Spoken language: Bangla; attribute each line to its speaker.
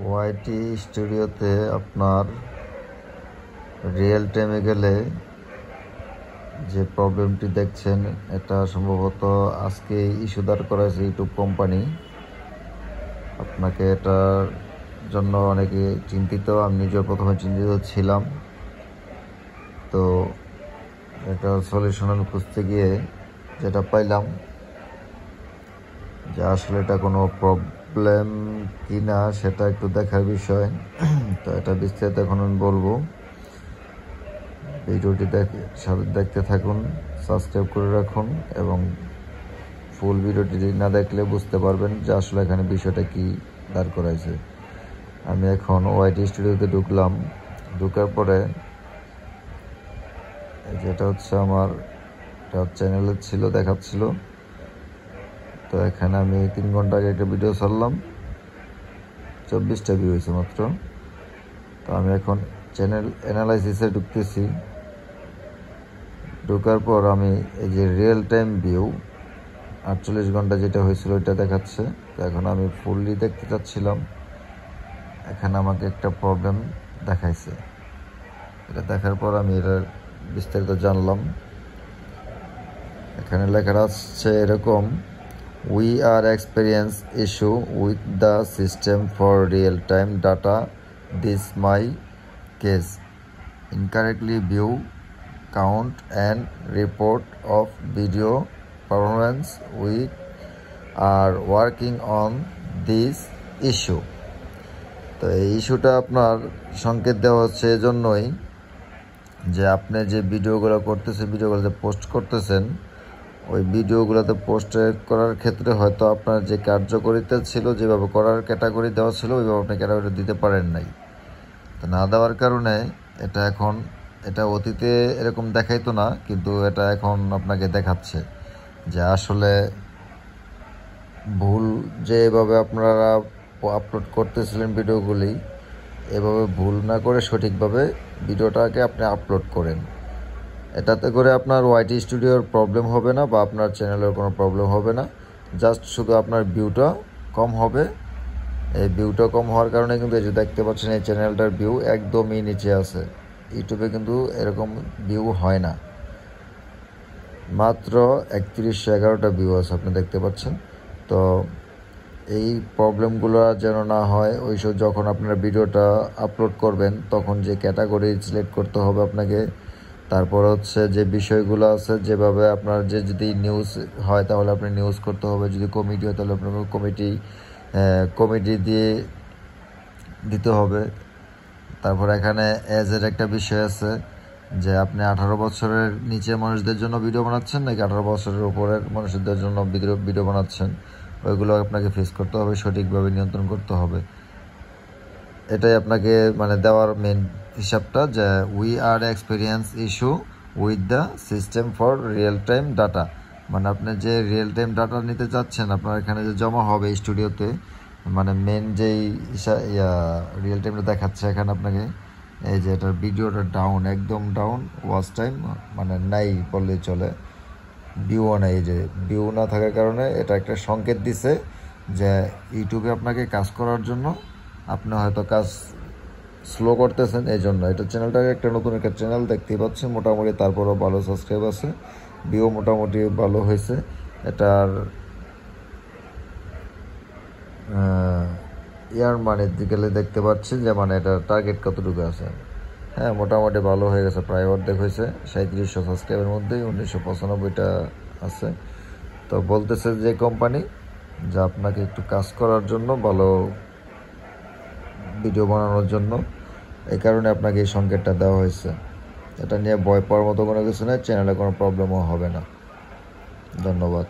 Speaker 1: ওয়াইটি স্টুডিওতে আপনার রিয়েল টাইমে গেলে যে প্রবলেমটি দেখছেন এটা সম্ভবত আজকে ইস্যু দাঁড় করেছে ইউটিউব কোম্পানি। আপনাকে এটার জন্য অনেকে চিন্তিত, আমি নিজেও প্রথমে চিন্তিত ছিলাম। তো এটা সলিউশন আমি খুঁজতে গিয়ে যেটা পাইলাম যে আসলে এটা কোনো প্রবলেম কি না সেটা একটু দেখার বিষয়। তো এটা বিস্তারিত এখন আমি বলবো, ভিডিওটি দেখতে থাকুন, সাবস্ক্রাইব করে রাখুন এবং ফুল ভিডিওটি না দেখলে বুঝতে পারবেন যে আসলে এখানে বিষয়টা কি দাঁড় করাইছে। আমি এখন ওয়াইটি স্টুডিওতে ঢুকলাম। ঢুকার পরে যেটা হচ্ছে আমার চ্যানেলে ছিল, দেখাচ্ছিল। তো এখানে আমি 3 ঘন্টা আগে একটা ভিডিও ছাড়লাম, 24টা ভিউ হয়েছে মাত্র। তো আমি এখন চ্যানেল অ্যানালাইসিসে ঢুকতেছি। ঢোকার পর আমি এই যে রিয়েল টাইম ভিউ 48 ঘন্টা যেটা হয়েছিল এটা দেখাচ্ছে। তো এখন আমি ফুললি দেখতে চাচ্ছিলাম, এখানে আমাকে একটা প্রবলেম দেখাইছে। এটা দেখার পর আমি এটা বিস্তারিত জানলাম। এখানে লেখা আসছে এরকম: we are experience issue with the system for real time data, this my case, incorrectly view count and report of video performance. We are working on this issue. তো এই ইস্যুটা আপনার সংকেত দেওয়া হচ্ছে এজন্যই যে আপনি যে ভিডিওগুলো করতেছেন, ভিডিওগুলোতে পোস্ট করতেছেন, ওই ভিডিওগুলোতে পোস্ট করার ক্ষেত্রে হয়তো আপনার যে কার্যকারিতা ছিল, যেভাবে করার ক্যাটাগরি দেওয়া ছিল ওইভাবে আপনি ক্যাটাগরি দিতে পারেন নাই। তো না দেওয়ার কারণে এটা অতীতে এরকম দেখাইতো না, কিন্তু এটা এখন আপনাকে দেখাচ্ছে যে আসলে ভুল, যে এভাবে আপনারা আপলোড করতেছিলেন ভিডিওগুলি, এভাবে ভুল না করে সঠিকভাবে ভিডিওটাকে আপনি আপলোড করেন। এটাতে করে আপনার ওয়াইটি স্টুডিওর প্রবলেম হবে না বা আপনার চ্যানেলের কোনো প্রবলেম হবে না, জাস্ট শুধু আপনার ভিউটা কম হবে। এই ভিউটা কম হওয়ার কারণে কিন্তু এই যে দেখতে পাচ্ছেন এই চ্যানেলটার ভিউ একদমই নিচে আছে। ইউটিউবে কিন্তু এরকম ভিউ হয় না, মাত্র 3111টা ভিউ আছে আপনি দেখতে পাচ্ছেন। তো এই প্রবলেমগুলো যেন না হয়, ওইসব যখন আপনারা ভিডিওটা আপলোড করবেন তখন যে ক্যাটাগরি সিলেক্ট করতে হবে আপনাকে। তারপর হচ্ছে যে বিষয়গুলো আছে, যেভাবে আপনার যদি নিউজ হয় তাহলে আপনি নিউজ করতে হবে, যদি কমেডি হয় তাহলে আপনাকে কমেডি দিয়ে দিতে হবে। তারপর এখানে এজের একটা বিষয় আছে যে আপনি 18 বছরের নিচে মানুষদের জন্য ভিডিও বানাচ্ছেন নাকি 18 বছরের উপরের মানুষদের জন্য ভিডিও বানাচ্ছেন, ওইগুলো আপনাকে ফেস করতে হবে, সঠিকভাবে নিয়ন্ত্রণ করতে হবে। এটাই আপনাকে দেওয়ার মেন হিসাবটা, যে we are experience issue with the system for real time data. আপনি যে রিয়েল টাইম ডাটা নিতে চাচ্ছেন, আপনার এখানে যে জমা হবে স্টুডিওতে, মেন যেই রিয়েল টাইমটা দেখাচ্ছে এখানে আপনাকে, এই যে এটার ভিডিওটা ডাউন, একদম ডাউন, ওয়াচ টাইম নাই বললেই চলে, ভিউও নাই। এই যে ভিউ না থাকার কারণে এটা একটা সংকেত দিছে যে ইউটিউবে আপনাকে কাজ করার জন্য আপনি হয়তো কাজ স্লো করতেছেন, এই জন্য। এটা চ্যানেলটাকে একটা নতুন একটা চ্যানেল দেখতেই পাচ্ছেন, মোটামুটি তারপরও ভালো সাবস্ক্রাইব আছে, ভিউ মোটামুটি ভালো হয়েছে। এটার গেলে দেখতে পাচ্ছি যে এটা টার্গেট কতটুকু আছে। হ্যাঁ, মোটামুটি ভালো হয়ে গেছে, প্রায় অর্ধেক হয়েছে। 3700 সাবস্ক্রাইবের মধ্যেই 1995টা আছে। তো বলতেছে যে কোম্পানি যে আপনাকে একটু কাজ করার জন্য, ভালো ভিডিও বানানোর জন্য, এই কারণে আপনাকে এই সংকেতটা দেওয়া হয়েছে। এটা নিয়ে ভয় পাওয়ার মতো কোনো কিছু নেই, চ্যানেলে কোনো প্রবলেমও হবে না। ধন্যবাদ।